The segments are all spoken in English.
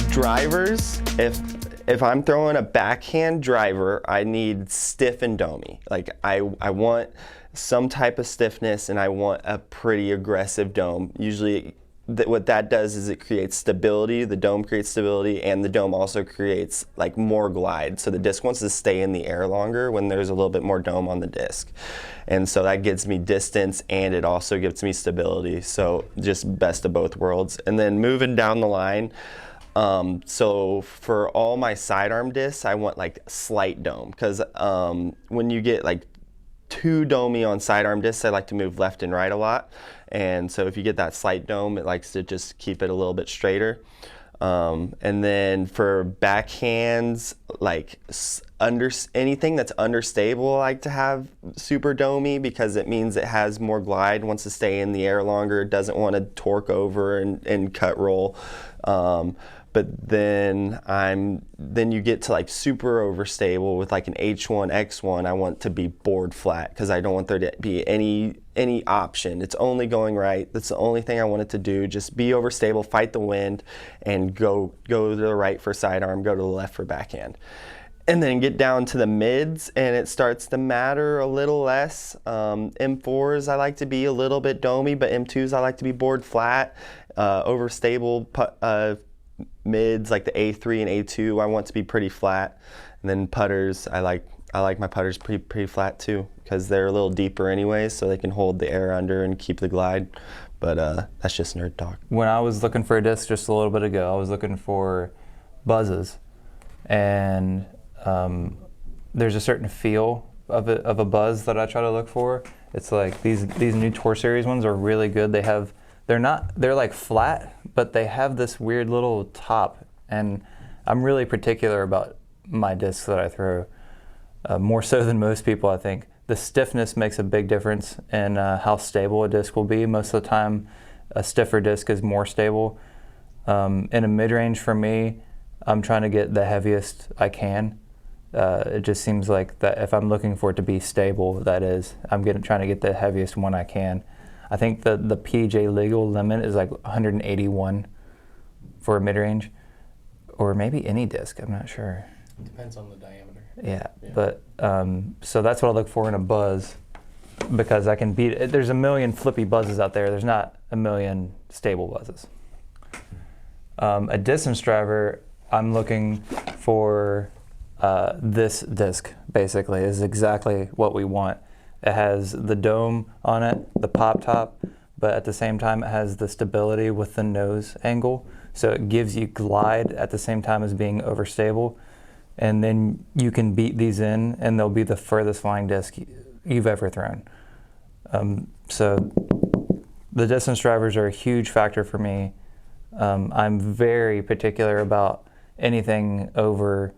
Drivers, if I'm throwing a backhand driver, I need stiff and domey. Like I want some type of stiffness, and I want a pretty aggressive dome. Usually what that does is it creates stability. The dome creates stability, and the dome also creates like more glide. So the disc wants to stay in the air longer when there's a little bit more dome on the disc. And so that gives me distance, and it also gives me stability. So just best of both worlds. And then moving down the line, so for all my sidearm discs, I want like slight dome, because when you get like too domey on sidearm discs, I like to move left and right a lot. And so if you get that slight dome, it likes to just keep it a little bit straighter. And then for backhands, like anything that's understable, I like to have super domey, because it means it has more glide, wants to stay in the air longer, doesn't want to torque over and cut roll. But then you get to like super overstable with like an H1, X1. I want to be board flat, because I don't want there to be any option. It's only going right. That's the only thing I want it to do. Just be overstable, fight the wind, and go to the right for sidearm, go to the left for backhand. And then get down to the mids, and it starts to matter a little less. M4s I like to be a little bit domey, but M2s I like to be board flat. Overstable mids like the A3 and A2 I want to be pretty flat. And then putters, I like my putters pretty flat too, because they're a little deeper anyways, so they can hold the air under and keep the glide. But that's just nerd talk. When I was looking for a disc just a little bit ago, I was looking for buzzes, and there's a certain feel of a buzz that I try to look for. It's like these new Tour Series ones are really good. They're like flat, but they have this weird little top, and I'm really particular about my discs that I throw, more so than most people, I think. The stiffness makes a big difference in how stable a disc will be. Most of the time, a stiffer disc is more stable. In a mid-range for me, I'm trying to get the heaviest I can. It just seems like that if I'm looking for it to be stable, that is, I'm trying to get the heaviest one I can. I think the PJ legal limit is like 181 for a mid-range, or maybe any disc, I'm not sure. Depends on the diameter. Yeah. But so that's what I look for in a buzz, because I can beat it. There's a million flippy buzzes out there. There's not a million stable buzzes. A distance driver, I'm looking for this disc, basically, is exactly what we want. It has the dome on it, the pop top, but at the same time it has the stability with the nose angle. So it gives you glide at the same time as being overstable. And then you can beat these in, and they'll be the furthest flying disc you've ever thrown. So the distance drivers are a huge factor for me. I'm very particular about anything over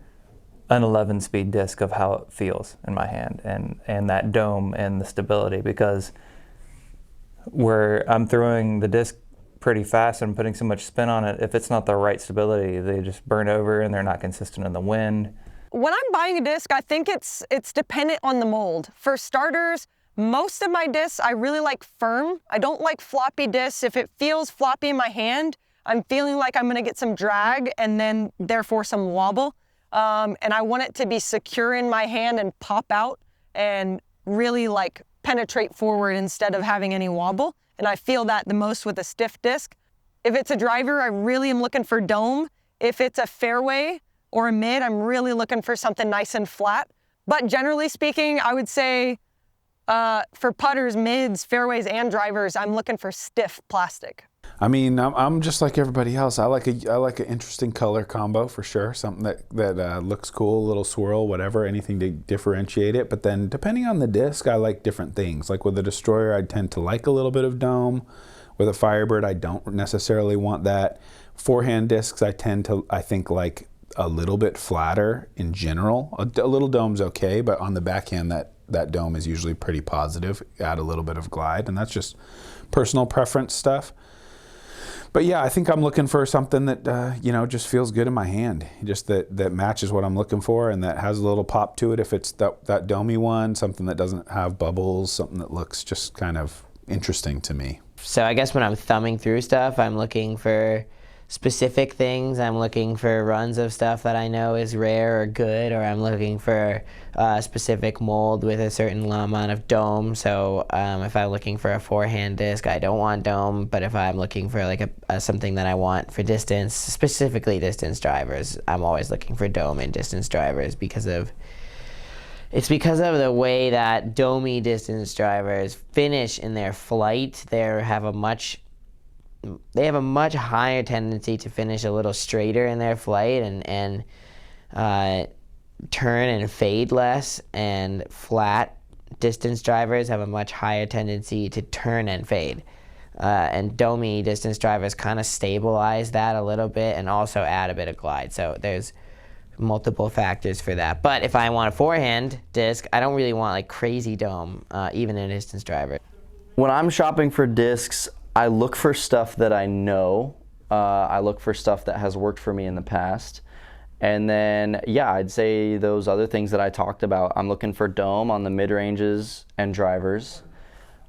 an 11-speed disc of how it feels in my hand, and that dome and the stability, because where I'm throwing the disc pretty fast and putting so much spin on it, if it's not the right stability, they just burn over and they're not consistent in the wind. When I'm buying a disc, I think it's dependent on the mold. For starters, most of my discs I really like firm. I don't like floppy discs. If it feels floppy in my hand, I'm feeling like I'm gonna get some drag and then therefore some wobble. And I want it to be secure in my hand and pop out and really like penetrate forward instead of having any wobble. And I feel that the most with a stiff disc. If it's a driver, I really am looking for dome. If it's a fairway or a mid, I'm really looking for something nice and flat. But generally speaking, I would say for putters, mids, fairways, and drivers, I'm looking for stiff plastic. I mean, I'm just like everybody else. I like an interesting color combo for sure. Something that looks cool, a little swirl, whatever, anything to differentiate it. But then depending on the disc, I like different things. Like with a Destroyer, I tend to like a little bit of dome. With a Firebird, I don't necessarily want that. Forehand discs, I think like a little bit flatter in general. A little dome's okay, but on the backhand, that dome is usually pretty positive. Add a little bit of glide, and that's just personal preference stuff. But yeah, I think I'm looking for something that just feels good in my hand, just that matches what I'm looking for, and that has a little pop to it. If it's that domey one, something that doesn't have bubbles, something that looks just kind of interesting to me. So I guess when I'm thumbing through stuff, I'm looking for specific things. I'm looking for runs of stuff that I know is rare or good, or I'm looking for a specific mold with a certain amount of dome. So if I'm looking for a forehand disc, I don't want dome, but if I'm looking for like something that I want for distance, specifically distance drivers, I'm always looking for dome in distance drivers because of the way that domey distance drivers finish in their flight. They have a much higher tendency to finish a little straighter in their flight and turn and fade less, and flat distance drivers have a much higher tendency to turn and fade. And domey distance drivers kind of stabilize that a little bit and also add a bit of glide. So there's multiple factors for that. But if I want a forehand disc, I don't really want like crazy dome, even in a distance driver. When I'm shopping for discs, I look for stuff that I know. I look for stuff that has worked for me in the past. And then, yeah, I'd say those other things that I talked about. I'm looking for dome on the mid-ranges and drivers.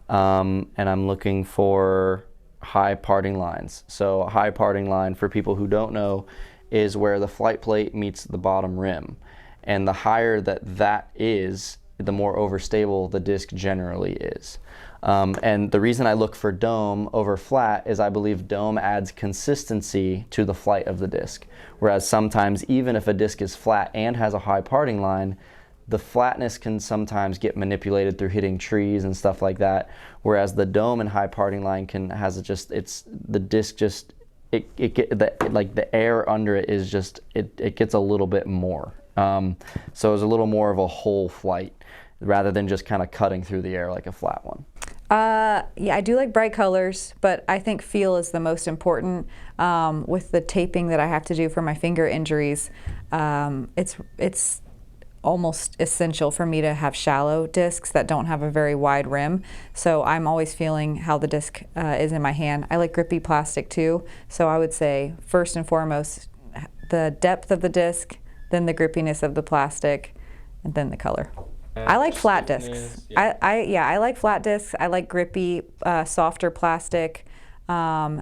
And I'm looking for high parting lines. So a high parting line, for people who don't know, is where the flight plate meets the bottom rim. And the higher that is, the more overstable the disc generally is. And the reason I look for dome over flat is I believe dome adds consistency to the flight of the disc. Whereas sometimes, even if a disc is flat and has a high parting line, the flatness can sometimes get manipulated through hitting trees and stuff like that. Whereas the dome and high parting line the air under it is just, it gets a little bit more. So it's a little more of a whole flight rather than just kind of cutting through the air like a flat one. Yeah, I do like bright colors, but I think feel is the most important. With the taping that I have to do for my finger injuries, it's almost essential for me to have shallow discs that don't have a very wide rim. So I'm always feeling how the disc is in my hand. I like grippy plastic too. So I would say first and foremost, the depth of the disc, then the grippiness of the plastic, and then the color. I like flat discs. Yeah. I like flat discs. I like grippy, softer plastic. A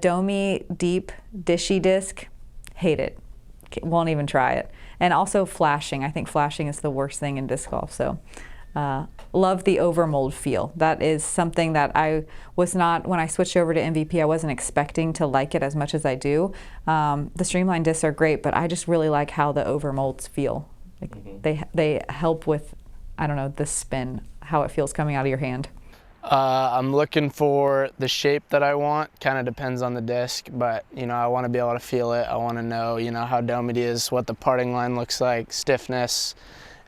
domey, deep, dishy disc, hate it. Won't even try it. And also flashing. I think flashing is the worst thing in disc golf. So love the Overmold feel. That is something that I was not, when I switched over to MVP, I wasn't expecting to like it as much as I do. The streamlined discs are great, but I just really like how the Overmolds feel. Like they help with, I don't know, the spin, how it feels coming out of your hand. I'm looking for the shape that I want. Kind of depends on the disc, but I want to be able to feel it. I want to know, how domey it is, what the parting line looks like, stiffness,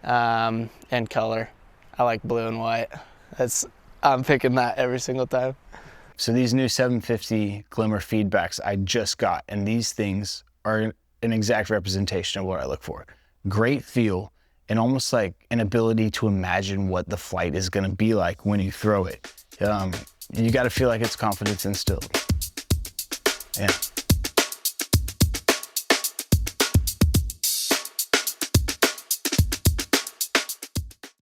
and color. I like blue and white. I'm picking that every single time. So these new 750 Glimmer feedbacks I just got, and these things are an exact representation of what I look for. Great feel, and almost like an ability to imagine what the flight is going to be like when you throw it. You got to feel like it's confidence instilled. Yeah.